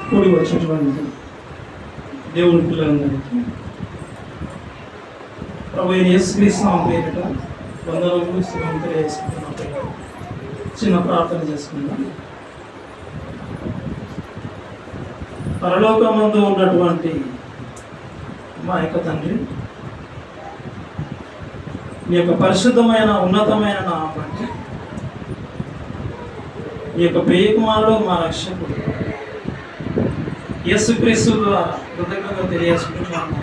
కూడి వచ్చినటువంటి దేవుని పిల్లలందరికీ ప్రభు యేసుక్రీస్తు పేరిట వందనములు స్తుతులు తెలియజేసుకుంటున్నాం. చిన్న ప్రార్థన చేసుకుందాం. పరలోకమందు ఉన్నటువంటి మా యొక్క తండ్రి, మీ యొక్క పరిశుద్ధమైన ఉన్నతమైన నామాన్ని మీ యొక్క ప్రియకుమారుడు మా రక్షకుడు యేసుక్రీస్తు ద్వారా కృతజ్ఞతగా తెలియజేసుకుంటున్నాము.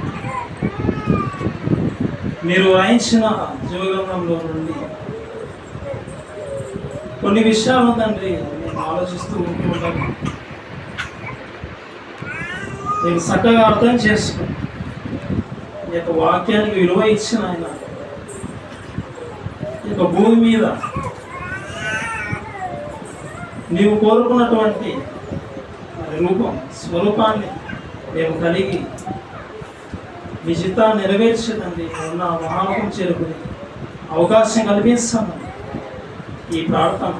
మీరు రాయించిన జీవగ్రంథంలో నుండి కొన్ని విషయాలు తండ్రి నేను ఆలోచిస్తూ ఉంటాను. నేను చక్కగా అర్థం చేసుకుని ఈ యొక్క వాక్యానికి విలువ ఇచ్చిన ఆయన ఈ యొక్క భూమి మీద నీవు కోరుకున్నటువంటి రూపం స్వరూపాన్ని మేము కలిగి మీ చిత్తాన్ని నెరవేర్చేదండి ఉన్న మహాలోకం చేరుకుని అవకాశం కల్పిస్తాను. ఈ ప్రార్థన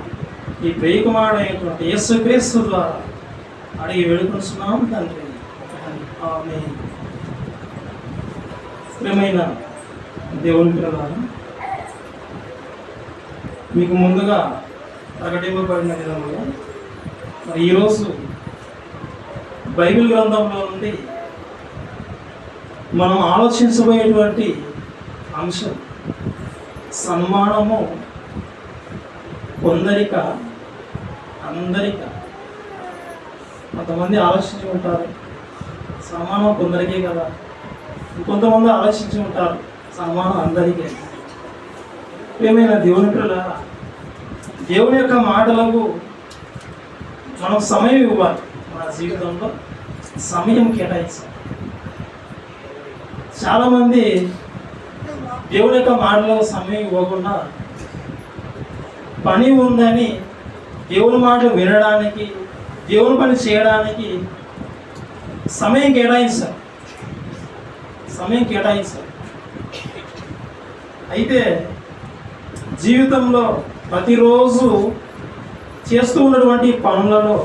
ఈ ప్రియకుమారుడైనటువంటి యేసుక్రీస్తు ద్వారా అడిగి వేడుకొస్తున్నాం తండ్రి. ఆమేన్. ప్రియమైన దేవుని పిల్లలారా, మీకు ముందుగా ప్రకటింపబడిన విధంగా మరి ఈరోజు బైబిల్ గ్రంథంలో నుండి మనం ఆలోచించబోయేటువంటి అంశం సన్మానము కొందరిక అందరిక. కొంతమంది ఆలోచించి ఉంటారు సన్మానం కొందరికే కదా, కొంతమంది ఆలోచించి ఉంటారు సన్మానం అందరికీ. ఏమైనా దేవుని పిల్లలారా, దేవుని యొక్క మాటలకు మనం సమయం ఇవ్వాలి. మన జీవితంలో సమయం కేటాయించాలి. చాలామంది దేవుని యొక్క మాటలకు సమయం ఇవ్వకుండా పని ఉందని దేవుని మాటలు వినడానికి దేవుని పని చేయడానికి సమయం కేటాయిస్తారు. అయితే జీవితంలో ప్రతిరోజు చేస్తూ ఉన్నటువంటి పనులలో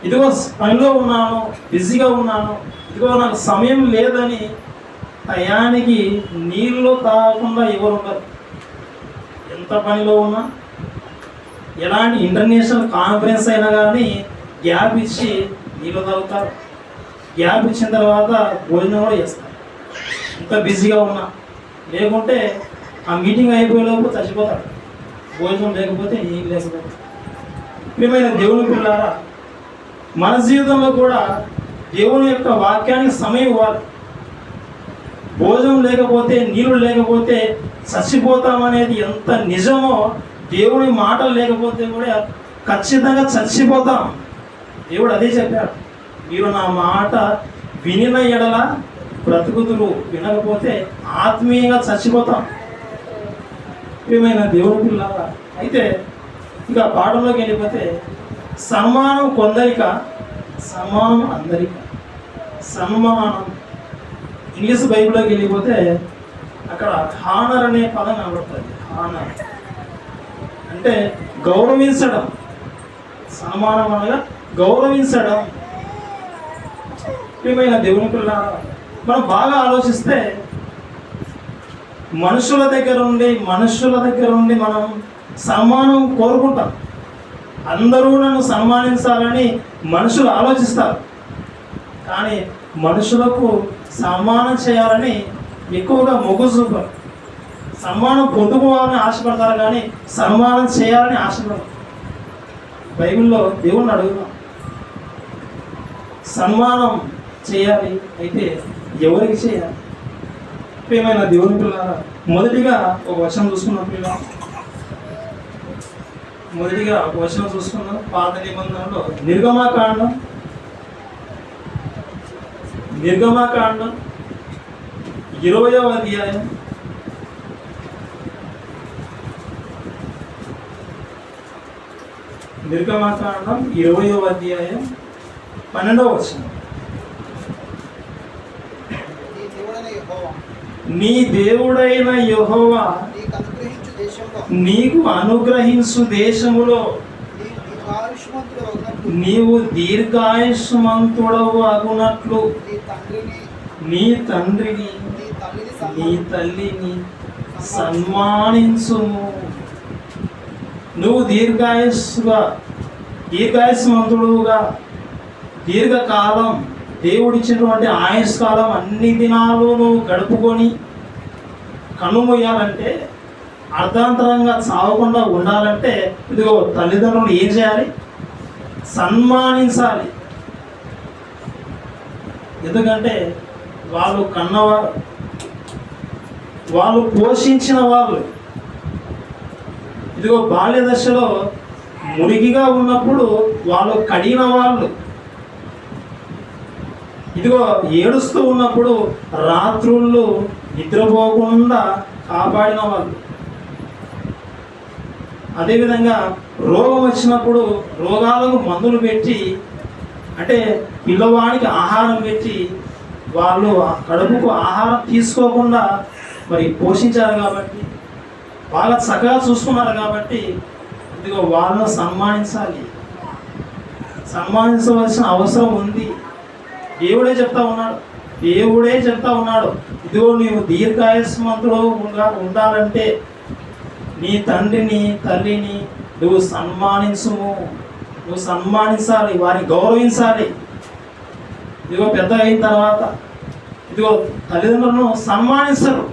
ఇదిగో పనిలో ఉన్నాను, బిజీగా ఉన్నాను, ఇదిగో నాకు సమయం లేదని టయానికి నీళ్ళు తాగకుండా ఎవరు ఉండరు. ఎంత పనిలో ఉన్నా, ఎలాంటి ఇంటర్నేషనల్ కాన్ఫరెన్స్ అయినా కానీ గ్యాప్ ఇచ్చి నీళ్ళు తాగుతారు. గ్యాప్ ఇచ్చిన తర్వాత భోజనం కూడా చేస్తారు ఎంత బిజీగా ఉన్నా. లేకుంటే ఆ మీటింగ్ అయిపోయేలోపు చచ్చిపోతాడు, భోజనం లేకపోతే నీళ్ళు లేకపోతే. ప్రియమైన దేవుని పిల్లారా, మన జీవితంలో కూడా దేవుని యొక్క వాక్యానికి సమయం ఇవ్వాలి. భోజనం లేకపోతే నీళ్ళు లేకపోతే చచ్చిపోతామనేది ఎంత నిజమో, దేవుని మాటలు లేకపోతే కూడా ఖచ్చితంగా చచ్చిపోతాం. దేవుడు అదే చెప్పాడు, మీరు నా మాట వినిన ఎడల బ్రతుకుతురు, వినకపోతే ఆత్మీయంగా చచ్చిపోతాం. ప్రియమైన దేవుని పిల్లలారా, అయితే ఇక పాఠంలోకి వెళ్ళిపోతే సన్మానం కొందరిక సన్మానం అందరిక. సన్మానం ఇంగ్లీష్ బైబిల్లోకి వెళ్ళిపోతే అక్కడ హానర్ అనే పదం కనబడుతుంది. హానర్ అంటే గౌరవించడం. సన్మానం అనగా గౌరవించడం. ప్రియమైన దేవుని పిల్లలారా, మనం బాగా ఆలోచిస్తే మనుషుల దగ్గర నుండి మనం సన్మానం కోరుకుంటాం. అందరూ నన్ను సన్మానించాలని మనుషులు ఆలోచిస్తారు, కానీ మనుషులకు సన్మానం చేయాలని ఎక్కువగా మొగ్గు చూపరు. సన్మానం పొందుకోవాలని ఆశపడతారు, కానీ సన్మానం చేయాలని ఆశపడరు. బైబిల్లో దేవుణ్ణి అడుగుతాం, సన్మానం చేయాలి, అయితే ఎవరికి చేయాలి? ప్రియమైన దేవుని పిల్లలారా, మొదటిగా ఒక వచనం చూసుకున్నప్పుడు పాత నిబంధనలో నిర్గమాకాండం 20వ అధ్యాయం 20వ అధ్యాయం 12వ వచనం. నీ దేవుడైన యెహోవా నీకు అనుగ్రహించు దేశములో నీవు దీర్ఘాయుష్మంతుడవు అగునట్లు నీ తండ్రిని నీ తల్లిని సన్మానించుము. నువ్వు దీర్ఘాయుష్మంతుడుగా దీర్ఘకాలం దేవుడిచ్చినటువంటి ఆయుష్కాలం అన్ని దినాలు నువ్వు గడుపుకొని కన్నుమూయాలంటే, అర్ధాంతరంగా చావకుండా ఉండాలంటే, ఇదిగో తల్లిదండ్రులు ఏం చేయాలి? సన్మానించాలి. ఎందుకంటే వాళ్ళు కన్నవారు, వాళ్ళు పోషించిన వాళ్ళు. ఇదిగో బాల్య దశలో మురిగిగా ఉన్నప్పుడు వాళ్ళు కడిగిన వాళ్ళు. ఇదిగో ఏడుస్తూ ఉన్నప్పుడు రాత్రుళ్ళు నిద్రపోకుండా కాపాడిన వాళ్ళు. అదేవిధంగా రోగం వచ్చినప్పుడు రోగాలకు మందులు పెట్టి, అంటే పిల్లవాడికి ఆహారం పెట్టి వాళ్ళు కడుపుకు ఆహారం తీసుకోకుండా మరి పోషించారు కాబట్టి, వాళ్ళ చక్కగా చూసుకున్నారు కాబట్టి, ఇదిగో వాళ్ళను సన్మానించాలి. సన్మానించవలసిన అవసరం ఉంది. దేవుడే చెప్తా ఉన్నాడు ఇదిగో నీవు దీర్ఘాయుష్మంతుడు ఉండాలంటే నీ తండ్రిని తల్లిని నువ్వు సన్మానించుము. నువ్వు సన్మానించాలి, వారిని గౌరవించాలి. ఇదిగో పెద్ద అయిన తర్వాత ఇదిగో తల్లిదండ్రులను సన్మానిస్తారు,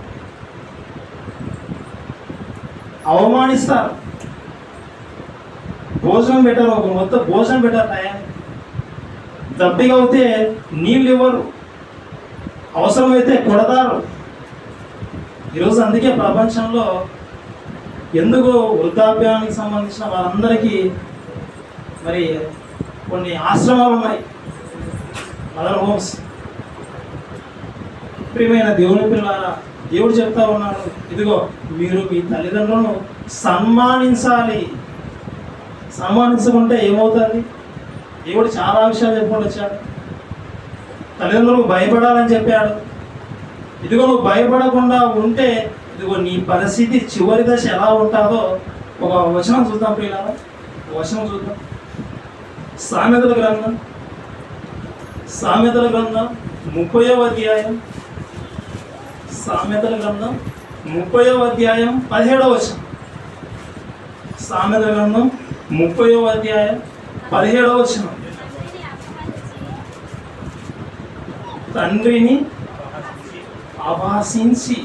అవమానిస్తారు. భోజనం పెట్టారు, ఒక మొత్తం భోజనం పెట్టారు టయానికి. దప్పిగా అయితే నీళ్ళు ఇవ్వరు, అవసరమైతే కొడతారు. ఈరోజు అందుకే ప్రపంచంలో ఎందుకు వృద్ధాప్యానికి సంబంధించిన వారందరికీ మరి కొన్ని ఆశ్రమాలు ఉన్నాయి, మదర్ హోమ్స్. ప్రియమైన దేవుని పిల్లలారా, దేవుడు చెప్తా ఉన్నాడు ఇదిగో మీరు మీ తల్లిదండ్రులను సన్మానించాలి. సన్మానించకుంటే ఏమవుతుంది? దేవుడు చాలా విషయాలు చెప్పుకుంటూ వచ్చాడు. తల్లిదండ్రులకు భయపడాలని చెప్పాడు. ఇదిగో నువ్వు భయపడకుండా ఉంటే ఇదిగో నీ పరిస్థితి చివరి దశ ఎలా ఉంటుందో ఒక వచనం చూద్దాం ప్రియులారా. వచనం చూద్దాం. సామెతల గ్రంథం 30వ అధ్యాయం. సామెతల గ్రంథం 30వ అధ్యాయం 17వ వచనం. సామెతల గ్రంథం 30వ అధ్యాయం 17వ వచనం. తండ్రిని అభాసించి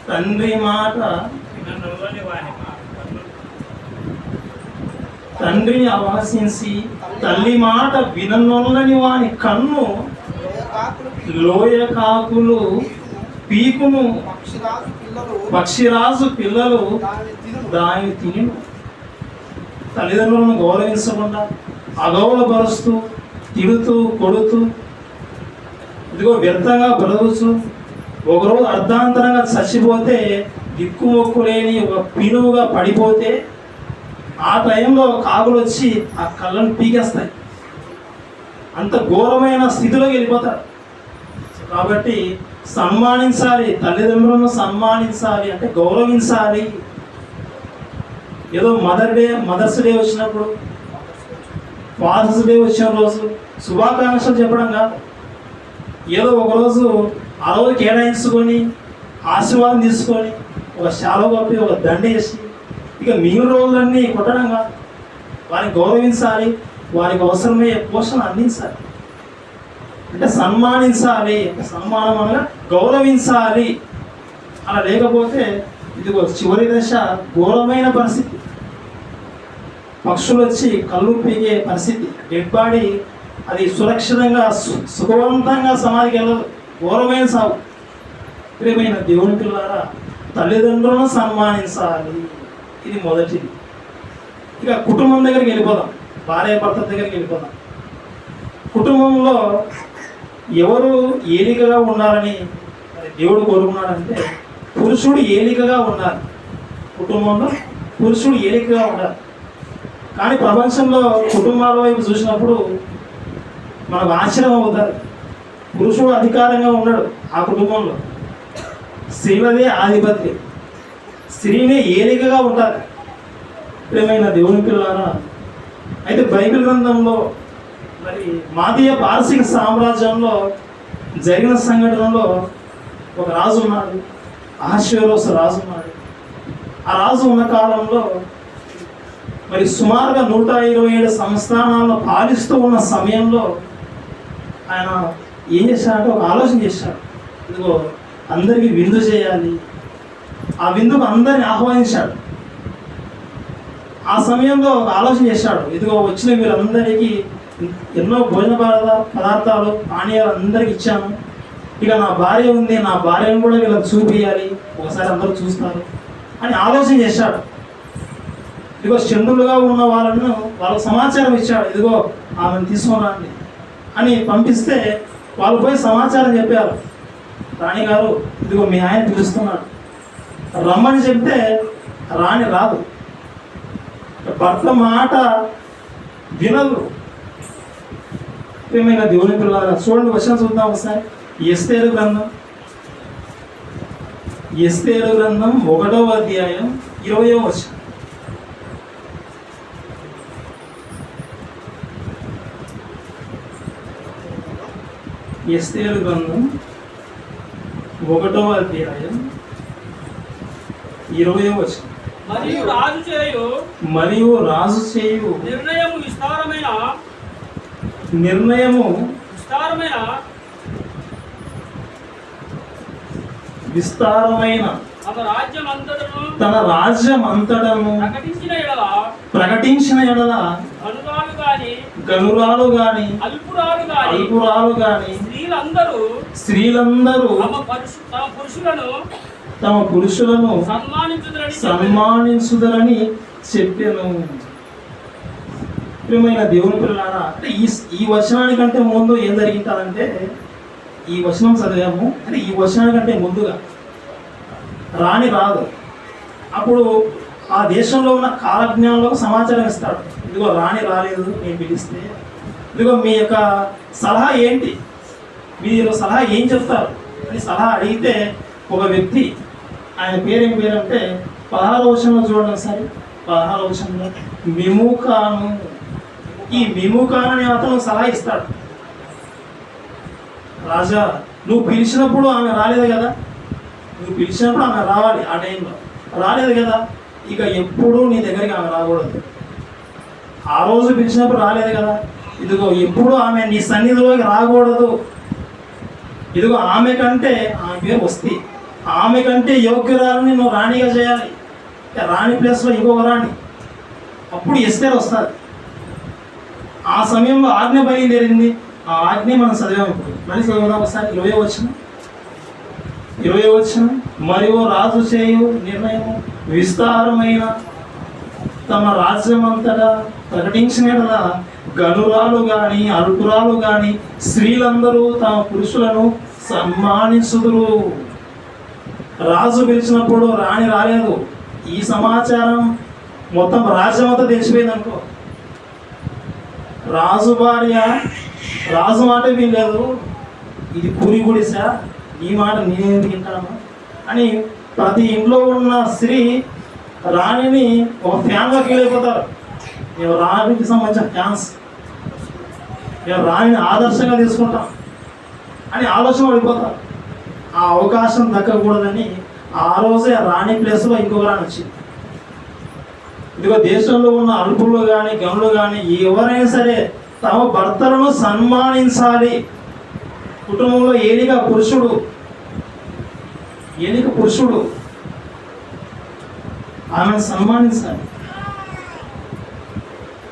తండ్రి మాట తండ్రిని అభాసించి తల్లి మాట విననొల్లని వాని కన్ను లోయ కాకులు పీకును, పక్షిరాజు పిల్లలు దాని తిను. తల్లిదండ్రులను గౌరవించకుండా అగౌరవపరుస్తూ తిడుతూ కొడుతూ ఇదిగో వ్యర్థంగా బ్రతుకుతూ ఒకరోజు అర్ధాంతరంగా చచ్చిపోతే, దిక్కుమొక్కు లేని ఒక పిలువుగా పడిపోతే, ఆ టైంలో కాకులు వచ్చి ఆ కళ్ళను పీకేస్తాయి. అంత ఘోరమైన స్థితిలోకి వెళ్ళిపోతారు. కాబట్టి సన్మానించాలి, తల్లిదండ్రులను సన్మానించాలి అంటే గౌరవించాలి. ఏదో మదర్స్ డే వచ్చినప్పుడు, ఫాదర్స్ డే వచ్చిన రోజు శుభాకాంక్షలు చెప్పడం కాదు. ఏదో ఒకరోజు ఆ రోజు కేటాయించుకొని ఆశీర్వాదం తీసుకొని ఒక శాలువ కప్పి ఒక దండ వేసి ఇక మిగిలిన రోజులన్నీ కొట్టడం కాదు. వారిని గౌరవించాలి, వారికి అవసరమయ్యే పోషణ అందించాలి. అంటే సన్మానించాలి, సన్మానం అనగా గౌరవించాలి. అలా లేకపోతే ఇదిగో చివరి దశ ఘోరమైన పరిస్థితి. పక్షులు వచ్చి కళ్ళు పీకే పరిస్థితి. డెడ్ బాడీ అది సురక్షితంగా సుఖవంతంగా సమాధికి వెళ్ళదు, ఘోరమైన సాగు. ప్రియమైన దేవుని పిల్లారా, తల్లిదండ్రులను సన్మానించాలి. ఇది మొదటిది. ఇక కుటుంబం దగ్గరికి వెళ్ళిపోదాం, భార్య భర్త దగ్గరికి వెళ్ళిపోదాం. కుటుంబంలో ఎవరు ఏలికగా ఉండాలని దేవుడు కోరుకున్నాడంటే పురుషుడు ఏలికగా ఉండాలి. కుటుంబంలో పురుషుడు ఏలికగా ఉండాలి. కానీ ప్రపంచంలో కుటుంబాల వైపు చూసినప్పుడు మనకు ఆశ్చర్యం అవుతారు. పురుషుడు అధికారంగా ఉన్నాడు ఆ కుటుంబంలో, స్త్రీలదే ఆధిపత్యం, స్త్రీనే ఏలికగా ఉంటారు. ప్రియమైన దేవుని పిల్లారా, అయితే బైబిల్ గ్రంథంలో మరి మాదీయ పారసీక సామ్రాజ్యంలో జరిగిన సంఘటనలో ఒక రాజు ఉన్నాడు, అహష్వేరోషు రాజు ఉన్నాడు. ఆ రాజు ఉన్న కాలంలో మరి సుమారుగా 127 సంస్థానాలను పాలిస్తూ ఉన్న సమయంలో ఆయన ఏం చేశాడంటే ఒక ఆలోచన చేశాడు. ఇదిగో అందరికీ విందు చేయాలి, ఆ విందుకు అందరిని ఆహ్వానించాడు. ఆ సమయంలో ఒక ఆలోచన చేశాడు, ఇదిగో వచ్చిన వీరందరికీ ఎన్నో భోజన పదార్థాలు పానీయాలు అందరికి ఇచ్చాను, ఇక నా భార్య ఉంది, నా భార్యను కూడా వీళ్ళకి చూపించాలి, ఒకసారి అందరూ చూస్తారు అని ఆలోచన చేశాడు. ఇదిగో చంద్రులుగా ఉన్న వాళ్ళకు సమాచారం ఇచ్చాడు, ఇదిగో ఆమెను తీసుకురండి అని పంపిస్తే వాళ్ళు పోయి సమాచారం చెప్పారు, రాణిగారు ఇదిగో మీ ఆయన పిలుస్తున్నాడు రమ్మని చెప్తే రాణి రాదు, భర్త మాట వినదు. ప్రియమైన దేవుని పిల్లలు చూడండి, వచనం చూద్దాం ఒకసారి. ఎస్తేరు గ్రంథం 1వ అధ్యాయం 20వ వచనం. ఎస్తేరు గ్రంథం 1వ అధ్యాయం 20వ వచనం. మరియు రాజు చేయు నిర్ణయము విస్తారమైన తన రాజ్యం అంతటను ప్రకటించిన ఎడల గనురాలు గాని అల్పురాలు గాని స్త్రీలందరూ తమ పురుషులను సన్మానించుదరని చెప్పాను. ప్రియమైన దేవుని పిల్లలారా, అంటే ఈ వచనానికంటే ముందు ఏం జరిగిందంటే, ఈ వచనం చదివాము, అంటే ఈ వచనానికంటే ముందుగా రాణి రాదు. అప్పుడు ఆ దేశంలో ఉన్న కాలజ్ఞానులకు సమాచారం ఇస్తాడు, ఇదిగో రాణి రాలేదు, నేను పిలిస్తే ఇదిగో మీ యొక్క సలహా ఏంటి, మీరు సలహా ఏం చెప్తారు అని సలహా అడిగితే ఒక వ్యక్తి, ఆయన పేరేం పేరంటే 16వ వచనంలో చూడండి ఒకసారి. 16వ వచనంలో మిముకాను, ఈ మిముకాను అనే అతను సలహా ఇస్తాడు, రాజా నువ్వు పిలిచినప్పుడు ఆమె రాలేదు కదా, నువ్వు పిలిచినప్పుడు ఆమె రావాలి, ఆ టైంలో రాలేదు కదా, ఇక ఎప్పుడు నీ దగ్గరికి ఆమె రాకూడదు. ఆ రోజు పిలిచినప్పుడు రాలేదు కదా, ఇదిగో ఎప్పుడు ఆమె నీ సన్నిధిలోకి రాకూడదు. ఇదిగో ఆమె కంటే, ఆమె పేరు వస్తే, ఆమె కంటే యోగ్యురాలని నువ్వు రాణిగా చేయాలి, రాణి ప్లేస్లో ఇంకొక రాణి, అప్పుడు ఎస్తేరు వస్తుంది. ఆ సమయంలో ఆజ్ఞ బయలుదేరింది, ఆ ఆజ్ఞ మనం చదివాము. ఇప్పుడు మళ్ళీ చదువుదాం ఒకసారి. 20వ వచనం. మరియు రాజు చేయు నిర్ణయం విస్తారమైన తమ రాజ్యమంతటా ప్రకటించిన గనురాలు గాని అల్పురాలు గాని స్త్రీలందరూ తమ పురుషులను సన్మానించుదురు. రాజు పిలిచినప్పుడు రాణి రాలేదు, ఈ సమాచారం మొత్తం రాజ్యం అంతా తెలిసిపోయింది అనుకో. రాజు భార్య రాజు మాట వినలేదు, ఇది పూరి గుడిసా, ఈ మాట నేనేందుకు వింటాను అని ప్రతి ఇంట్లో ఉన్న స్త్రీ రాణిని ఒక ఫ్యాన్గా ఫీల్ అయిపోతారు. మేము రాణికి సంబంధించిన ఫ్యాన్స్, మేము రాణిని ఆదర్శంగా తీసుకుంటాం అని ఆలోచన పడిపోతారు. ఆ అవకాశం దక్కకూడదని ఆ రోజే రాణి ప్లేస్లో ఇంకొక రాణి వచ్చింది. ఇదిగో దేశంలో ఉన్న అల్పులు కానీ గనులు కానీ ఎవరైనా సరే తమ భర్తలను సన్మానించాలి. కుటుంబంలో ఏలిక పురుషుడు ఆమెను సన్మానించాలి.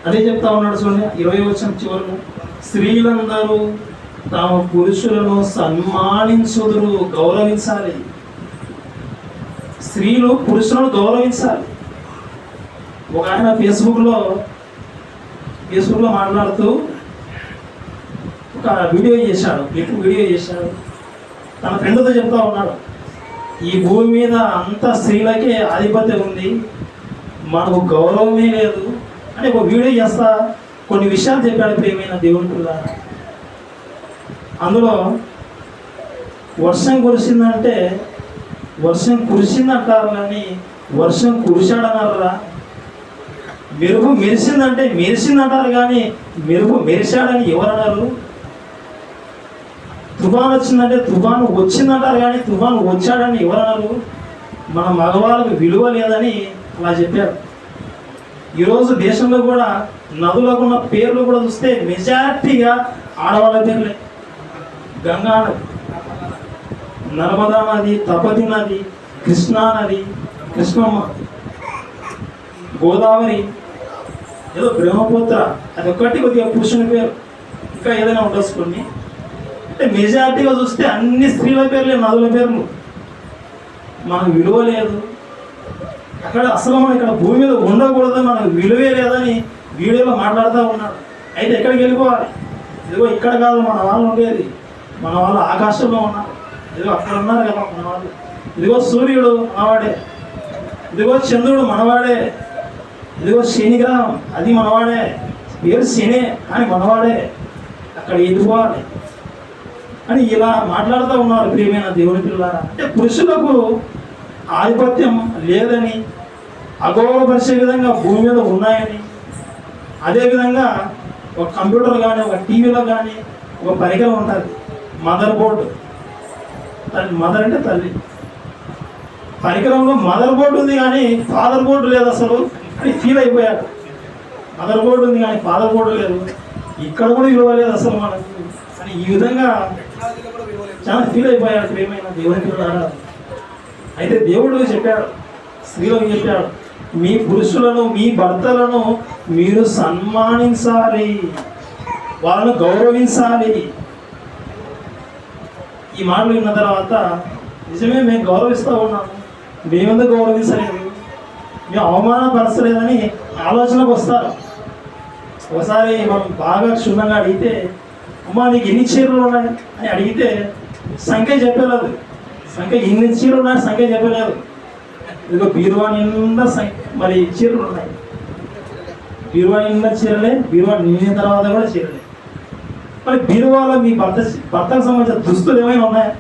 అదే చెప్తా ఉన్నాడు చూడండి 20వ వచనం చివరకు, స్త్రీలందరూ తమ పురుషులను సన్మానించుదురు, గౌరవించాలి. స్త్రీలు పురుషులను గౌరవించాలి. ఒక ఆయన ఫేస్బుక్లో మాట్లాడుతూ ఒక వీడియో చేశాడు, తన ఫ్రెండ్తో చెప్తా ఉన్నాడు, ఈ భూమి మీద అంత స్త్రీలకే ఆధిపత్యం ఉంది, మనకు గౌరవమే లేదు అని ఒక వీడియో చేస్తా కొన్ని విషయాలు చెప్పాడు. ప్రియమైన దేవుని పిల్లారా, అందులో వర్షం కురిసిందంటే వర్షం కురిసిందంటారు కానీ వర్షం కురిశాడన్నారా? మెరుపు మెరిసిందంటే మెరిసిందంటారు కానీ మెరుపు మెరిశాడని ఎవరన్నారు? తుఫాను వచ్చిందంటే తుఫాను వచ్చిందంటారు కానీ తుఫాను వచ్చాడని ఎవరన్నారు? మన మగవాళ్ళకు విలువ లేదని అలా చెప్పారు. ఈరోజు దేశంలో కూడా నదులకు ఉన్న పేర్లు కూడా చూస్తే మెజార్టీగా ఆడవాళ్ళ పేర్లే. గంగా నది, నర్మదా నది, తపతి నది, కృష్ణా నది, కృష్ణమ్మ, గోదావరి, ఏదో బ్రహ్మపుత్ర, అది ఒక్కటి కొద్దిగా పురుషుని పేరు, ఇంకా ఏదైనా ఉండొచ్చుకోండి. అంటే మెజార్టీగా చూస్తే అన్ని స్త్రీల పేర్లే, నదుల పేర్లు. మనకు విలువ లేదు అక్కడ, అసలు మనం ఇక్కడ భూమి మీద ఉండకూడదు, మనకు విలువే లేదని వీడియోలో మాట్లాడుతూ ఉన్నాడు. అయితే ఎక్కడికి వెళ్ళిపోవాలి? ఇదిగో ఇక్కడ కాదు మన వాళ్ళు ఉండేది, మన వాళ్ళు ఆకాశంలో ఉన్నారు. ఇదిగో అక్కడ ఉన్నారు కదా మన వాళ్ళు. ఇదిగో సూర్యుడు మనవాడే, ఇదిగో చంద్రుడు మనవాడే, ఇదిగో శనిగ్రహం అది మనవాడే, పేరు శనే కానీ మనవాడే. అక్కడ వెళ్ళిపోవాలి అని ఇలా మాట్లాడుతూ ఉన్నారు ప్రియమైన దేవుని పిల్లలారా. అంటే పురుషులకు ఆధిపత్యం లేదని, అగౌరవపరిచే విధంగా భూమి మీద ఉన్నాయని, అదేవిధంగా ఒక కంప్యూటర్ కానీ ఒక టీవీలో కానీ ఒక పరికరం ఉంటుంది, మదర్ బోర్డు. మదర్ అంటే తల్లి. పరికరంలో మదర్ బోర్డు ఉంది కానీ ఫాదర్ బోర్డు లేదు అసలు అని ఫీల్ అయిపోయాడు. మదర్ బోర్డు ఉంది కానీ ఫాదర్ బోర్డు లేదు, ఇక్కడ కూడా విలువ లేదు అసలు మనకు అని ఈ విధంగా చాలా ఫీల్ అయిపోయాడు ప్రియమైన దేవుని పిల్లలారా. అయితే దేవుడు చెప్పాడు, స్త్రీలకు చెప్పాడు, మీ పురుషులను మీ భర్తలను మీరు సన్మానించాలి, వాళ్ళను గౌరవించాలి. ఈ మాటలు విన్న తర్వాత నిజమే మేము గౌరవిస్తూ ఉన్నాము, మేమెందుకు గౌరవించలేదు, మేము అవమానపరచలేదని ఆలోచనకు వస్తారు. ఒకసారి మనం బాగా క్షుణ్ణంగా అడిగితే, అమ్మా నీకు ఎన్ని చీరలు ఉన్నాయి అని అడిగితే సంఖ్య చెప్పలేదు. సంఖ్య ఇన్ని చీరలు ఉన్నాయి సంఖ్య చెప్పలేదు. ఇదిగో బీరువా నిండా మరి చీరలు ఉన్నాయి, బీరువా నిండా చీరలే, బీరువా నిండిన తర్వాత కూడా చీరలే. మరి బీరువాలో మీ భర్తకు సంబంధించిన దుస్తులు ఏమైనా ఉన్నాయా?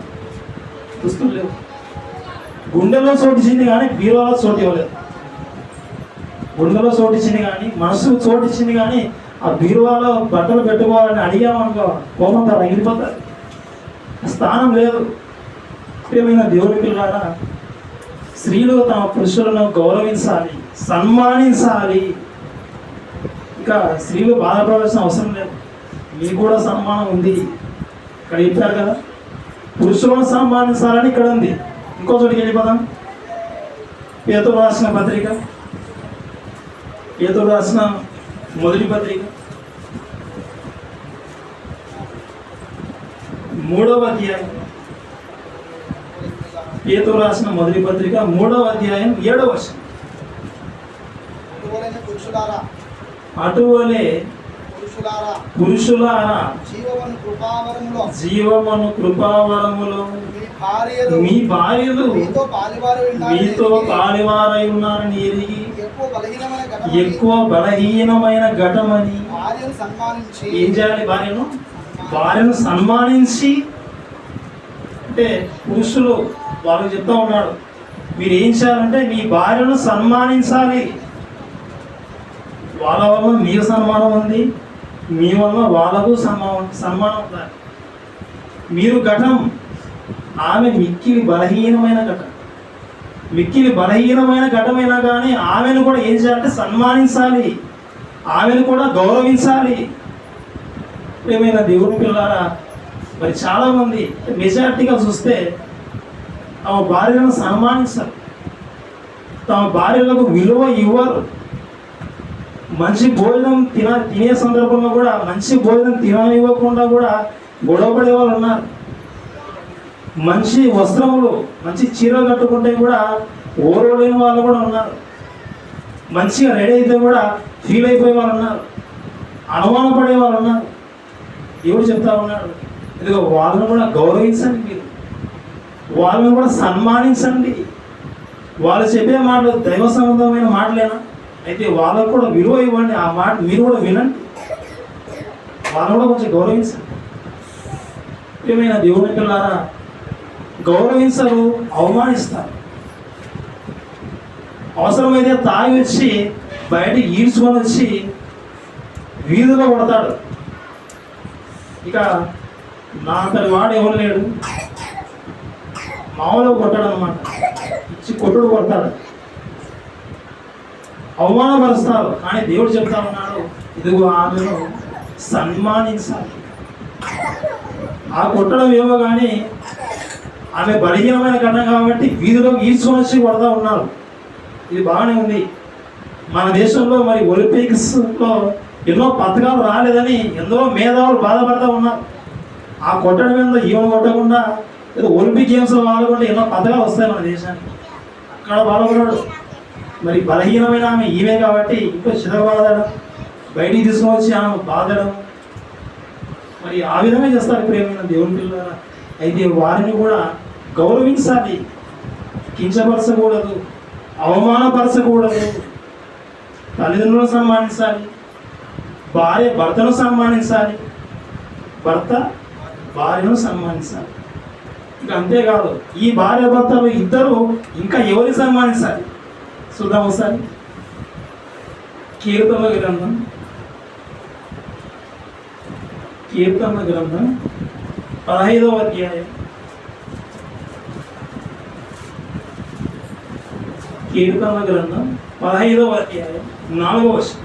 దుస్తులు లేవు. గుండెలో చోటిచ్చింది కానీ బీరువాలో చోటు ఇవ్వలేదు. గుండెలో చోటిచ్చింది కానీ మనసుకు చోటిచ్చింది కానీ ఆ బీరువాలో బట్టలు పెట్టుకోవాలని అడిగామనుకో కోపంతో రగిలిపోతారు. స్థానం లేదు. ప్రియమైన దేవుని పిల్లలారా, స్త్రీలు తమ పురుషులను గౌరవించాలి, సన్మానించాలి. ఇంకా స్త్రీలు బాధపడాల్సిన అవసరం లేదు, మీకు కూడా సన్మానం ఉంది. ఇక్కడ చెప్పారు కదా, పురుషులను సన్మానించాలని ఇక్కడ ఉంది. ఇంకో చోటికి వెళ్ళిపోదాం. పేతురు రాసిన పత్రిక, పేతురు రాసిన మొదటి పత్రిక 3వ అధ్యాయం, పేతురు రాసిన మొదటి పత్రిక 3వ అధ్యాయం 7వ వచనం. అటువలే పురుషులారా జీవమును కృపావరములో మీ భార్యలు మీతో పాలివారై ఉన్నారని ఎరిగి ఎక్కువ బలహీనమైన ఘటమని ఏం చేయాలి? భార్యను సన్మానించి. అంటే పురుషులు వాళ్ళు చెప్తా ఉన్నాడు, మీరు ఏం చేయాలంటే మీ భార్యను సన్మానించాలి. వాళ్ళ వల్ల మీకు సన్మానం ఉంది, మీ వల్ల వాళ్ళకు సన్మానం ఉండాలి. మీరు ఘటం, ఆమె మిక్కిలి బలహీనమైన ఘటం. మిక్కిలి బలహీనమైన ఘటమైనా కానీ ఆమెను కూడా ఏం చేయాలంటే సన్మానించాలి, ఆమెను కూడా గౌరవించాలి. ఏమైనా దేవుని పిల్లారా, మరి చాలామంది మెజార్టీగా చూస్తే తమ భార్యలను సన్మానిస్తారు, తమ భార్యలకు విలువ ఇవ్వరు. మంచి భోజనం తినే సందర్భంలో కూడా మంచి భోజనం తిననివ్వకుండా కూడా గొడవపడే వాళ్ళు ఉన్నారు. మంచి వస్త్రములు మంచి చీరలు కట్టుకుంటే కూడా ఓర్వలేని వాళ్ళు కూడా ఉన్నారు. మంచిగా రెడీ అయితే కూడా ఫీల్ అయిపోయే వాళ్ళు ఉన్నారు, అనుమానపడే వాళ్ళు ఉన్నారు. ఎవరు చెప్తా ఉన్నాడు, ఇదిగో వాళ్ళను కూడా గౌరవించండి, మీరు వాళ్ళను కూడా సన్మానించండి. వాళ్ళు చెప్పే మాటలు దైవ సంబంధమైన మాటలేనా? అయితే వాళ్ళకు కూడా విలువ ఇవ్వండి, ఆ మాట మీరు కూడా వినండి, వాళ్ళను కూడా కొంచెం గౌరవించండి. ఏమైనా దేవుని పిల్లారా, గౌరవించరు, అవమానిస్తారు. అవసరమైతే తాగి వచ్చి బయటికి ఈడ్చుకొని వచ్చి వీధిలో కొడతాడు. ఇక నా అంతటి వాడు ఎవరు లేడు, మామూలుగా కొట్టాడు అనమాట, ఇచ్చి కొట్టుడు కొడతాడు, అవమానపరుస్తారు. కానీ దేవుడు చెప్తా ఉన్నాడు, ఇదిగో ఆమెను సన్మానించాలి. ఆ కొట్టడం ఏమో కానీ ఆమె బలహీనమైన కన్నం కాబట్టి వీధిలోకి ఈడ్చుకొని వచ్చి కొడతా ఉన్నారు. ఇది బాగానే ఉంది. మన దేశంలో మరి ఒలింపిక్స్లో ఎన్నో పథకాలు రాలేదని ఎందరో మేధావులు బాధపడతా ఉన్నారు. ఆ కొట్టడం మీద ఈవెన్ కొట్టకుండా ఏదో ఒలింపిక్ గేమ్స్లో పాల్గొంటే ఎన్నో పథకాలు వస్తాయి మన దేశానికి. అక్కడ పాల్గొన్నాడు. మరి బలహీనమైన ఆమె ఈమె కాబట్టి ఇంకో చిరబాదడం, బయటికి తీసుకొని వచ్చి ఆమె బాధడం, మరి ఆ విధంగా చేస్తారు ప్రేమైన దేవుని పిల్లల. అయితే వారిని కూడా గౌరవించాలి, కించపరచకూడదు, అవమానపరచకూడదు. తల్లిదండ్రులను సన్మానించాలి, భార్య భర్తను సన్మానించాలి, భర్త భార్యను సన్మానించాలి. ఇక అంతేకాదు, ఈ భార్య భర్తలు ఇద్దరు ఇంకా ఎవరిని సన్మానించాలి చూద్దాం ఒకసారి. కీర్తనల గ్రంథం 15వ అధ్యాయం. కీర్తనల గ్రంథం 15వ అధ్యాయం 4వ వచనం.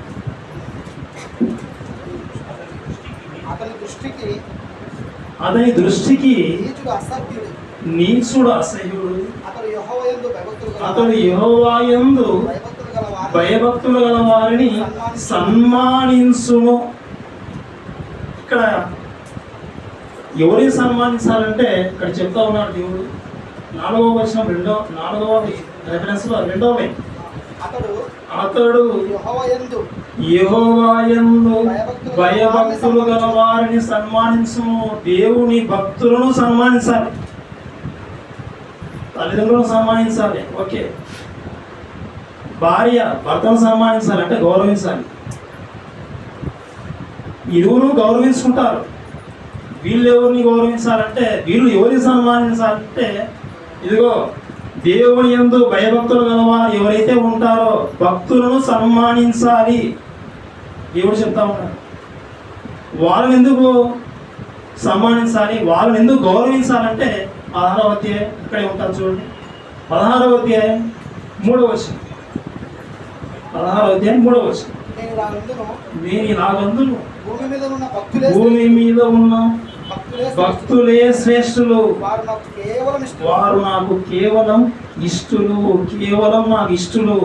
అతని దృష్టికి నీచుడు అసహ్యుడు, అతడు యెహోవా యందు భయభక్తులు గల వారిని సన్మానించును. ఇక్కడ ఎవరిని సన్మానించాలంటే ఇక్కడ చెప్తా ఉన్నాడు దేవుడు. 4వ వచనం 4వ రెఫరెన్స్ లో 2వ లైన్. అతడు యెహోవా యందు భయభక్తులు గల వారిని సన్మానించును. దేవుని భక్తులను సన్మానించాలి, తల్లిదండ్రులను సన్మానించాలి, ఓకే. భార్య భర్తను సన్మానించాలి అంటే గౌరవించాలి. ఇరువురు గౌరవించుకుంటారు. వీళ్ళు ఎవరిని గౌరవించాలంటే, వీళ్ళు ఎవరిని సన్మానించాలంటే, ఇదిగో దేవుని యందు భయభక్తులు గలవారు ఎవరైతే ఉంటారో భక్తులను సన్మానించాలి. దేవుడు చెప్తా ఉన్నాడు. వాళ్ళని ఎందుకు సన్మానించాలి, వాళ్ళని ఎందుకు గౌరవించాలంటే 16వ అధ్యాయం ఇక్కడే ఉంటారు చూడండి. 16వ అధ్యాయం 3వ వచనం. 16వ అధ్యాయం 3వ వచనం. నేను ఇలాగందును, భూమి మీద ఉన్న భక్తులే శ్రేష్ఠులు, వారు నాకు కేవలం ఇష్టలు, కేవలం నాకు ఇష్టలు.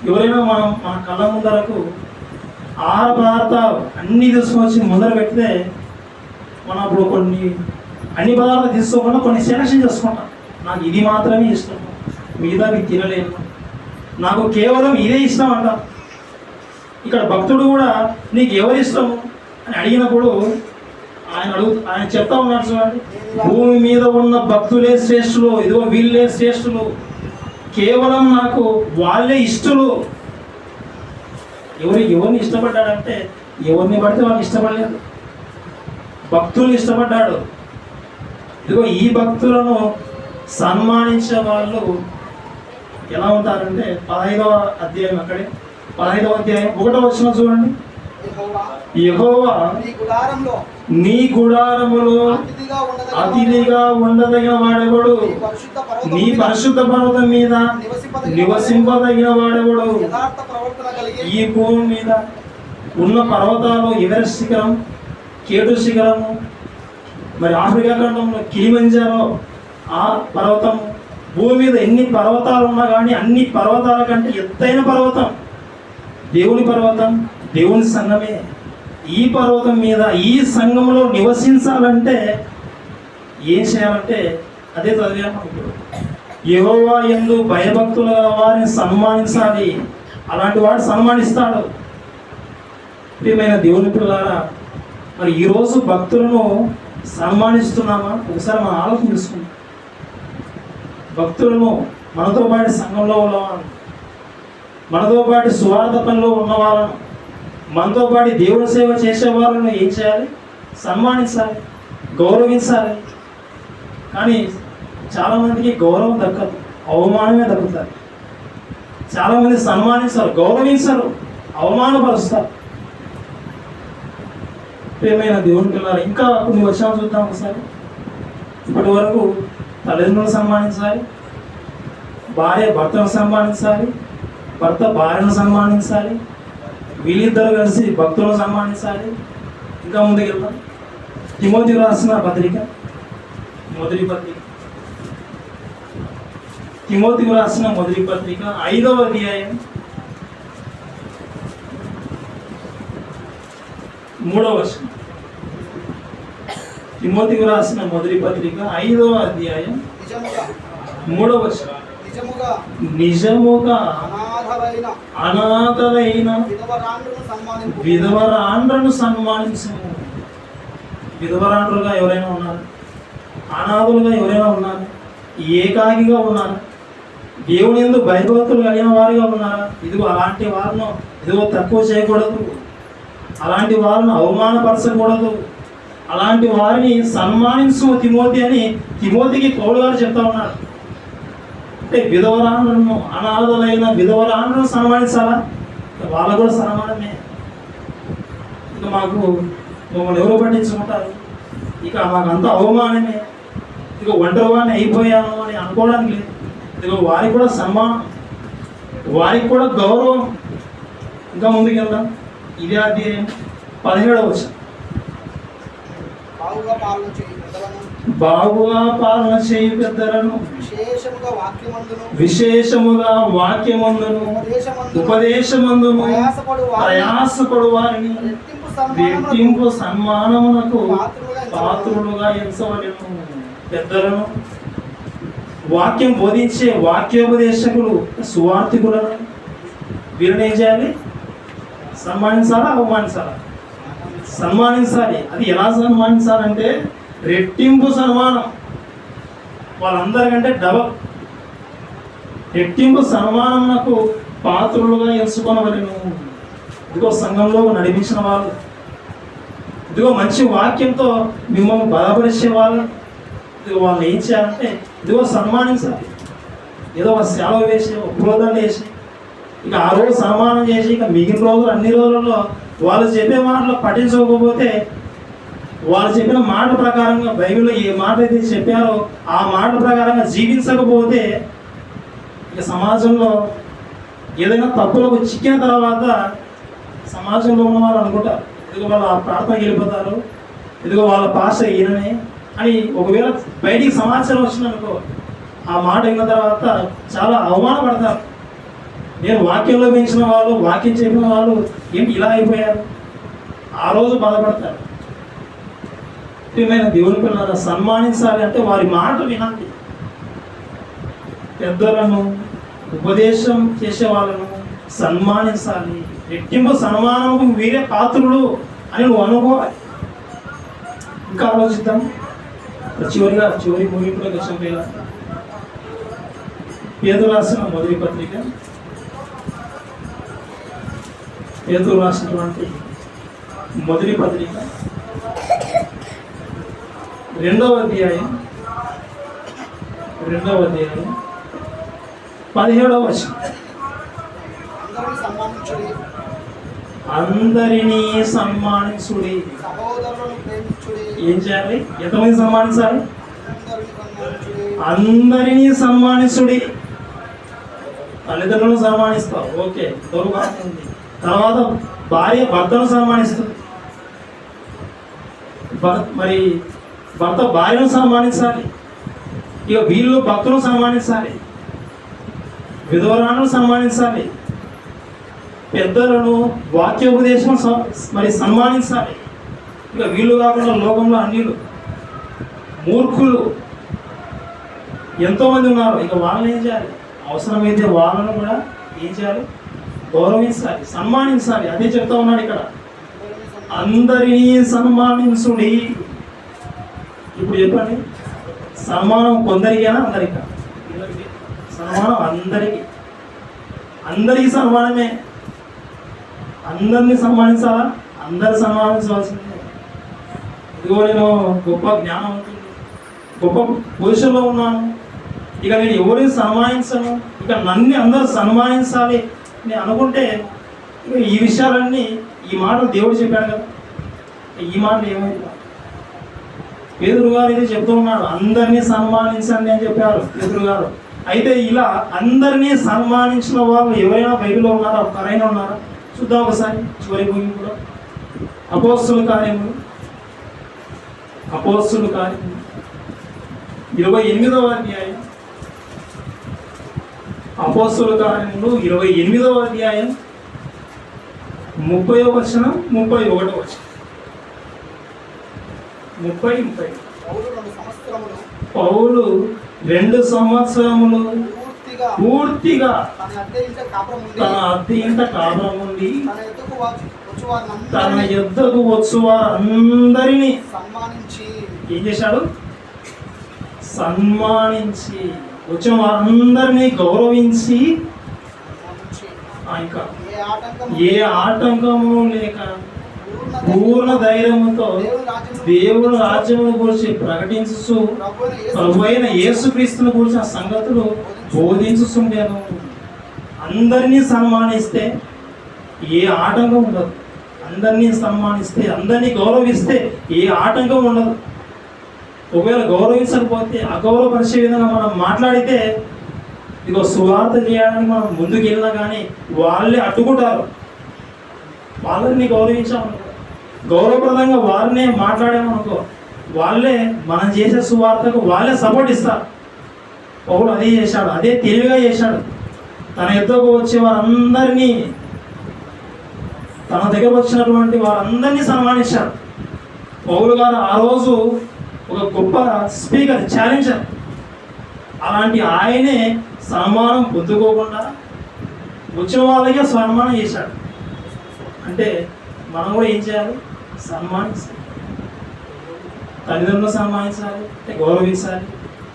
ఎవరైనా మన కళ్ళ ముందరకు ఆహార పదార్థాలు అన్నీ తీసుకొచ్చి ముందర పెడితే మనం అప్పుడు అన్ని పదార్థాలు తీసుకోకుండా కొన్ని సెలక్షన్ చేసుకుంటాం. నాకు ఇది మాత్రమే ఇష్టం, మిగతా మీకు తినలేను, నాకు కేవలం ఇదే ఇష్టం అంట. ఇక్కడ భక్తుడు కూడా నీకు ఎవరి ఇష్టము అని అడిగినప్పుడు ఆయన చెప్తా ఉన్నాడు చూడండి, భూమి మీద ఉన్న భక్తులే శ్రేష్ఠులు, ఇదిగో వీళ్ళే శ్రేష్ఠులు, కేవలం నాకు వాళ్ళే ఇష్టలు. ఎవరిని ఇష్టపడ్డాడంటే ఎవరిని పడితే వాళ్ళని ఇష్టపడలేదు, భక్తులు ఇష్టపడ్డాడు. ఇదిగో ఈ భక్తులను సన్మానించే వాళ్ళు ఎలా ఉంటారంటే 15వ అధ్యాయం, అక్కడే 15వ అధ్యాయం 1వ వచనం చూడండి. యెహోవా నీ గుడారములో అతిథిగా ఉండదగిన వాడెవడు, నీ పరిశుద్ధ పర్వతం మీద నివసింపదగిన వాడెవడు. ఈ భూమి మీద ఉన్న పర్వతాలు ఎవరెస్ట్ శిఖరం, కేటు శిఖరము, మరి ఆఫ్రికా ఖండంలో కిలిమంజారో ఆ పర్వతం. భూమి మీద ఎన్ని పర్వతాలు ఉన్నా కానీ అన్ని పర్వతాల కంటే ఎత్తైన పర్వతం దేవుని పర్వతం, దేవుని సంఘమే. ఈ పర్వతం మీద ఈ సంఘంలో నివసించాలంటే ఏం చేయాలంటే అదే చదివాము ఇప్పుడు. యెహోవా యందు భయభక్తుల వారిని సన్మానించాలి. అలాంటి వాడు సన్మానిస్తాడు. ప్రియమైన దేవుని పిల్లారా, మరి ఈరోజు భక్తులను సన్మానిస్తున్నామా ఒకసారి మనం ఆలోచన చేసుకుంటాం. భక్తులను మనతో పాటు సంఘంలో ఉన్నవాళ్ళను, మనతో పాటు సువార్త పనిలో ఉన్న వాళ్ళను, మనతో పాటు దేవుని సేవ చేసే వాళ్ళను ఏం చేయాలి? సన్మానించాలి, గౌరవించాలి. కానీ చాలామందికి గౌరవం దక్కదు, అవమానమే దక్కుతుంది. చాలా మంది సన్మానిస్తారు, గౌరవిస్తారు, అవమానపరుస్తారు. ప్రియమైన దేవుని పిల్లలు, ఇంకా కొన్ని వచనాలు చూద్దాం ఒకసారి. ఇప్పటి వరకు తల్లిదండ్రులను సన్మానించాలి, భార్య భర్తను సన్మానించాలి, భర్త భార్యను సన్మానించాలి, వీళ్ళిద్దరు కలిసి భక్తులను సన్మానించాలి. ఇంకా ముందుకు వెళ్దాం. తిమోతికి రాసిన పత్రిక, మొదటి పత్రిక, తిమోతికి రాసిన మొదటి పత్రిక 5వ అధ్యాయం 3వ వచనం. తిమోతికి రాసిన మొదటి పత్రిక 5వ అధ్యాయం 3వ వచనం. నిజముగా అనాథలైన విధవరాండ్రను సన్మానించము. విధవరాండ్రులుగా ఎవరైనా ఉన్నారు? అనాథులుగా ఎవరైనా ఉన్నారు? ఏకాకిగా ఉన్నారు? దేవుని యందు భయభక్తులు కలిగిన వారిగా ఉన్నారా? ఇదిగో అలాంటి వారిను తక్కువ చేయకూడదు, అలాంటి వారిని అవమానపరచకూడదు, అలాంటి వారిని సన్మానించు తిమోతి అని తిమోతికి పౌలు గారు చెప్తా ఉన్నారు. అంటే విధవరాండ్రను, అనాథలైన విధవరాండ్రను సన్మానించాలా? వాళ్ళు కూడా సన్మానమే. ఇక మమ్మల్ని ఎవరు పట్టించుకుంటారు? ఇక మాకంతా అవమానమే, ఇక ఒంటరివాడిని అయిపోయాను అని అనుకోవడానికి లేదు. ఇక వారికి కూడా సన్మానం, వారికి కూడా గౌరవం. ఇంకా ముందుకు వెళ్దాం. ఇదే అధ్యాయం 17వ వచనం. బాగుగా పాలన చేయు పెద్దలను విశేషముగా వాక్యమందును ఉపదేశమందును ప్రయాసపడు వారిని రెట్టింపు సన్మానమునకు పాత్రులుగా ఎంచవలెను. పెద్దలను, వాక్యం బోధించే వాక్యోపదేశకులు, సువార్థికులను వీరిని ఏం చేయాలి? సన్మానించాలా? అవమానించాలా? సన్మానించాలి. అది ఎలా సన్మానించాలంటే రెట్టింపు సన్మానం, వాళ్ళందరికంటే డబల్ రెట్టింపు సన్మానమునకు పాత్రులుగా ఎంచుకొనవలెను. ఇదిగో సంఘంలో నడిపించిన వాళ్ళు, ఇదిగో మంచి వాక్యంతో మిమ్మల్ని బలపరిచే వాళ్ళు, ఇదిగో వాళ్ళు ఏం చేయాలంటే ఇదిగో సన్మానించాలి. ఏదో ఒక సేవ వేసి, ఒక పూలదండ వేసి, ఇక ఆ రోజు సన్మానం చేసి, ఇక మిగిలిన రోజులు అన్ని రోజులలో వాళ్ళు చెప్పే మాటలు పఠించకపోతే, వాళ్ళు చెప్పిన మాట ప్రకారంగా బైబిల్లో ఏ మాట అయితే చెప్పారో ఆ మాట ప్రకారంగా జీవించకపోతే, ఇక సమాజంలో ఏదైనా తప్పులకు చిక్కిన తర్వాత సమాజంలో ఉన్న వాళ్ళు అనుకుంటారు, ఇదిగో వాళ్ళు ఆ ప్రార్థనకి వెళ్ళిపోతారు, ఇదిగో వాళ్ళ పాష ఈయననే అని. ఒకవేళ బయటికి సమాచారం వచ్చిందనుకో, ఆ మాట విన్న తర్వాత చాలా అవమానపడతారు. నేను వాక్యంలో పెంచిన వాళ్ళు, వాక్యం చెప్పిన వాళ్ళు ఏంటి ఇలా అయిపోయారు, ఆ రోజు బాధపడతారు. ప్రియమైన దేవుని పిల్లలను సన్మానించాలి అంటే వారి మాట వినాలి. పెద్దలను, ఉపదేశం చేసే వాళ్ళను సన్మానించాలి. రెట్టింపు సన్మానము వీరే పాత్రులు అని నువ్వు అనుకోవాలి. ఇంకా ఆలోచిద్దాం. చివరి ముగింపులోకి వచ్చిన పిల్ల పేతురు రాసిన మొదటి పత్రిక, పేతురు రాసినటువంటి మొదటి పత్రిక 2వ అధ్యాయం 17వ వచనం. అందరినీ సన్మానించుడి. ఏం చేయాలి? ఎంతమంది సన్మానించాలి? అందరినీ సన్మానించుడి. తల్లిదండ్రులను సన్మానిస్తావు, ఓకే, తర్వాత భార్య భర్తను సన్మానిస్తుంది, మరి భర్త భార్యను సన్మానించాలి. ఇక వీళ్ళు భక్తులను సన్మానించాలి, విధవరాలను సన్మానించాలి, పెద్దలను వాక్యోపదేశం మరి సన్మానించాలి. ఇక వీళ్ళు కాకుండా లోకంలో అన్యులు, మూర్ఖులు ఎంతోమంది ఉన్నారు. ఇక వాళ్ళని ఏం చేయాలి? అవసరమైతే వాళ్ళను కూడా ఏం చేయాలి? గౌరవించాలి, సన్మానించాలి. అదే చెప్తా ఉన్నాడు ఇక్కడ, అందరినీ సన్మానించుడి. ఇప్పుడు చెప్పండి, సన్మానం కొందరికేనా అందరికా? సన్మానం అందరికీ సన్మానమే. అందరినీ సన్మానించాలా? అందరు సన్మానించవలసిందే. ఇదిగో నేను గొప్ప జ్ఞానవంతుడు, గొప్ప పొజిషన్లో ఉన్నాను, ఇక నేను ఎవరిని సన్మానించను, ఇక నన్ను అందరూ సన్మానించాలి అని అనుకుంటే ఇక ఈ విషయాలన్నీ, ఈ మాటలు దేవుడు చెప్పాడు కదా, ఈ మాటలు ఏమైంది? పేతురు గారు ఇది చెప్తూ ఉన్నాడు, అందరినీ సన్మానించండి అని చెప్పారు పేతురు గారు. అయితే ఇలా అందరినీ సన్మానించిన వాళ్ళు ఎవరైనా బైబిల్లో ఉన్నారా? ఒక్కరైనా ఉన్నారా? చూద్దాం ఒకసారి చివరి ముగింపులో. అపోస్తుల కార్యములు 28వ అధ్యాయం. అపోస్తుల కార్యములు 28వ అధ్యాయం 30వ వచనం 31వ వచనం. 30. పౌలు 2 సంవత్సరములు పూర్తిగా తన అద్దె ఇంట కాపురం ఉండి తన యుద్ధకు వచ్చు వారందరినీ ఏం చేశాడు? సన్మానించి, వచ్చిన వారందరినీ గౌరవించి, ఇంకా ఏ ఆటంకము లేక పూర్ణ ధైర్యముతో దేవుడు రాజ్యమును గురించి ప్రకటించు ప్రభువైన యేసుక్రీస్తుని గురించిన సంగతులు బోధించుతుండేను. అందరినీ సన్మానిస్తే ఏ ఆటంకం ఉండదు. అందరినీ సన్మానిస్తే, అందరినీ గౌరవిస్తే ఏ ఆటంకం ఉండదు. ఒకవేళ గౌరవించకపోతే, అగౌరవపరిచే విధంగా మనం మాట్లాడితే, ఇదిగో సువార్త చేయడానికి మనం ముందుకు వెళ్ళినా కానీ వాళ్ళే అడ్డుకుంటారు. వాళ్ళని గౌరవించామనుకో, గౌరవప్రదంగా వారినే మాట్లాడామనుకో, వాళ్ళే మనం చేసే సువార్తకు వాళ్ళే సపోర్ట్ ఇస్తారు. పౌలు అదే చేశాడు, అదే తెలివిగా చేశాడు. తన యుద్ధకు వచ్చే వారందరినీ, తన దగ్గర వచ్చినటువంటి వారందరినీ సన్మానించాడు. పౌలు గారు ఆ రోజు ఒక గొప్ప స్పీకర్, ఛాలెంజర్. అలాంటి ఆయనే సన్మానం పొందుకోకుండా వచ్చిన వాళ్ళకే సన్మానం చేశాడు. అంటే మనం కూడా ఏం చేయాలి? సన్మానించాలి. తల్లిదండ్రులు సన్మానించాలి, అంటే గౌరవించాలి,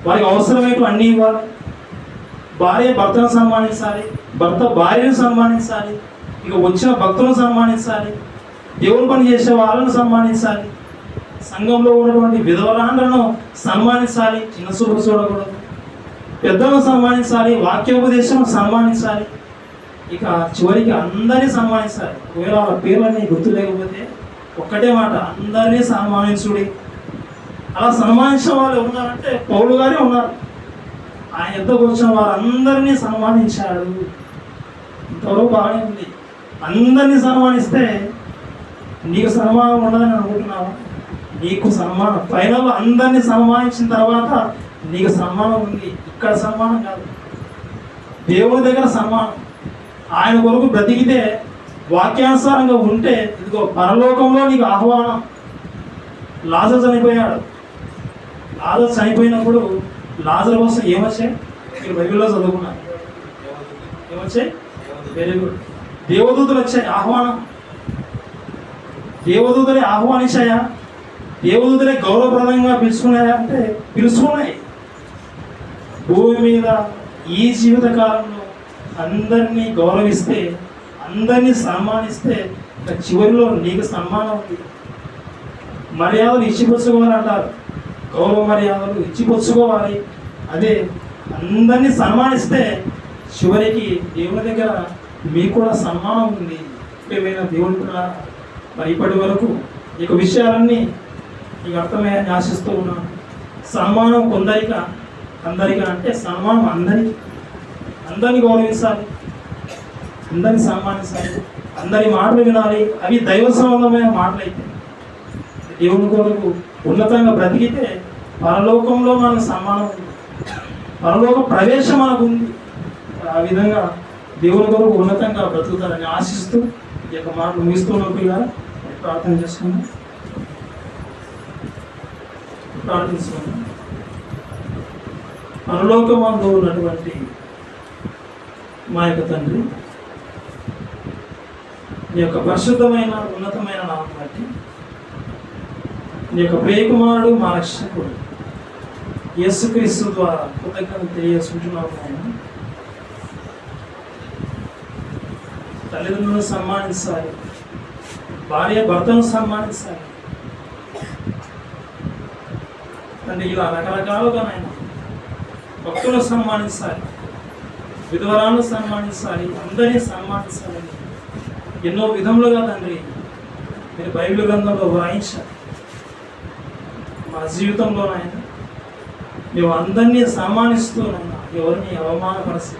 వారికి అవసరమైనవి అన్నీ ఇవ్వాలి. భార్య భర్తను సన్మానించాలి, భర్త భార్యను సన్మానించాలి, ఇక వచ్చిన భక్తులను సన్మానించాలి, దేవుని పని చేసే వాళ్ళను సన్మానించాలి, సంఘంలో ఉన్నటువంటి విధవరాండ్రను సన్మానించాలి, చిన్న చూపు చూడకూడదు, పెద్దలను సన్మానించాలి, వాక్యోపదేశం సన్మానించాలి, ఇక చివరికి అందరినీ సన్మానించాలి. ఒకవేళ వాళ్ళ పేర్లన్నీ గుర్తు లేకపోతే ఒక్కటే మాట, అందరినీ సన్మానించుడి. అలా సన్మానించిన వాళ్ళు ఉన్నారంటే పౌలు గారే ఉన్నారు. ఆయన యుద్ధకు వచ్చిన వారందరినీ సన్మానించాడు. ఇంతవరకు బాగానే ఉంది. అందరినీ సన్మానిస్తే నీకు సన్మానం ఉండదని అనుకుంటున్నావా? నీకు సన్మానం ఫైనల్. అందరినీ సన్మానించిన తర్వాత నీకు సన్మానం ఉంది. ఇక్కడ సన్మానం కాదు, దేవుని దగ్గర సన్మానం. ఆయన కొరకు బ్రతికితే, వాక్యానుసారంగా ఉంటే, ఇదిగో పరలోకంలో నీకు ఆహ్వానం. లాజరు చనిపోయాడు. లాజరు చనిపోయినప్పుడు లాజరు కోసం ఏమొచ్చాయి? మీరు బైబిల్లో చదువుకున్నారు. ఏమొచ్చాయి? Very good. దేవదూతలు వచ్చాయి, ఆహ్వానం. దేవదూతలే ఆహ్వానించాయా? దేవదూతలే గౌరవప్రదంగా పిలుచుకున్నాయా అంటే పిలుచుకున్నాయి. భూమి మీద ఈ జీవిత కాలంలో అందరినీ గౌరవిస్తే, అందరినీ సన్మానిస్తే, చివరిలో నీకు సన్మానం ఉంది. మర్యాదలు ఇచ్చిపుచ్చుకోవాలి అంటారు. గౌరవ మర్యాదలు ఇచ్చిపుచ్చుకోవాలి. అదే అందరినీ సన్మానిస్తే చివరికి దేవుని దగ్గర మీకు కూడా సన్మానం ఉంది. ఏమైనా దేవుని కూడా మరి ఇప్పటి వరకు ఈ విషయాలన్నీ నీకు అర్థమయ్యని ఆశిస్తూ ఉన్నాను. సన్మానం కొందరిగా, అందరిగా అంటే సన్మానం అందరికీ. అందరినీ గౌరవించాలి, అందరినీ సన్మానించాలి, అందరి మాటలు వినాలి. అవి దైవ సంబంధమైన మాటలు అయితే దేవుని కొరకు ఉన్నతంగా బ్రతికితే పరలోకంలో మనకు సన్మానం ఉంది, పరలోక ప్రవేశం మనకు ఉంది. ఆ విధంగా దేవుని కొరకు ఉన్నతంగా బ్రతుకుతారని ఆశిస్తూ ఈ యొక్క మాటలు ముగిస్తున్నప్పుడు కదా ప్రార్థన చేసుకున్నాం. ప్రార్థిస్తున్నాం. పరలోకమందు ఉన్నటువంటి మా యొక్క తండ్రి, నీ యొక్క పరిశుద్ధమైన ఉన్నతమైన నామం బట్టి నీ యొక్క ప్రియకుమారుడు మా రక్షకుడు యేసుక్రీస్తు ద్వారా కృతజ్ఞతలు తెలియజేసుకుంటున్నాము. ఆయన తల్లిదండ్రులను సన్మానించాలి, భార్య భర్తను సన్మానించాలి. అంటే ఇలా రకరకాలుగా నాయన భక్తులను సన్మానించాలి. విధవరాలను సన్మానించాలి, అందరినీ సన్మానించాలని ఎన్నో విధములుగా తండ్రి మీరు బైబిల్ గ్రంథంలో వ్రాయించారు. మా జీవితంలో నాయన మేము అందరినీ సన్మానిస్తూనైనా ఎవరిని అవమానపరిచి,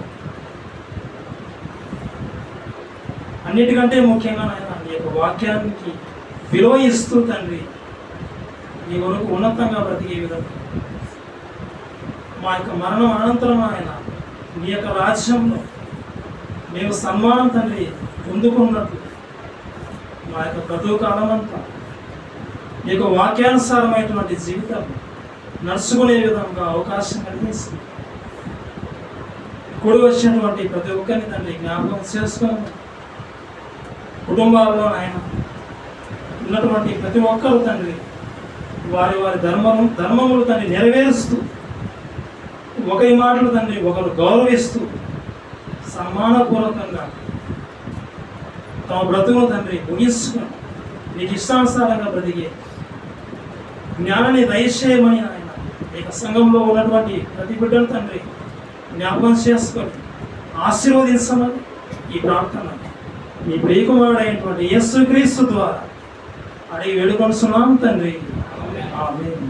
అన్నిటికంటే ముఖ్యంగా నాయన నీ యొక్క వాక్యానికి విలువ ఇస్తూ తండ్రి నీ వరకు ఉన్నతంగా బ్రతికే విధంగా మా యొక్క మరణం అనంతరం ఆయన నీ యొక్క రాజ్యంలో మేము సన్మానం తండ్రి పొందుకున్నట్లు మా యొక్క బ్రతుకు కాలం అంతా నీ యొక్క వాక్యానుసారమైనటువంటి జీవితం నడుచుకునే విధంగా అవకాశం కలిగిస్తుంది. కూడి వచ్చినటువంటి ప్రతి ఒక్కరిని తండ్రి జ్ఞాపకం చేసుకొని కుటుంబాల్లో ఆయన ఉన్నటువంటి ప్రతి ఒక్కరు తండ్రి వారి వారి ధర్మములు తండ్రి నెరవేరుస్తూ, ఒకరి మాటలు తండ్రి ఒకరు గౌరవిస్తూ, సన్మానపూర్వకంగా తమ బ్రతుకును తండ్రి ముగించుకొని నీకు ఇష్టానుసారంగా బ్రతికే జ్ఞానాన్ని దయచేయమని ఆయన ఇక సంఘంలో ఉన్నటువంటి ప్రతి బిడ్డను తండ్రి జ్ఞాపకం చేసుకొని ఆశీర్వదించమని ఈ ప్రార్థన నీ ప్రియకుమారుడైనటువంటి యేసుక్రీస్తు ద్వారా అడిగి వేడుకొనుచున్నాం తండ్రి. ఆమేన్.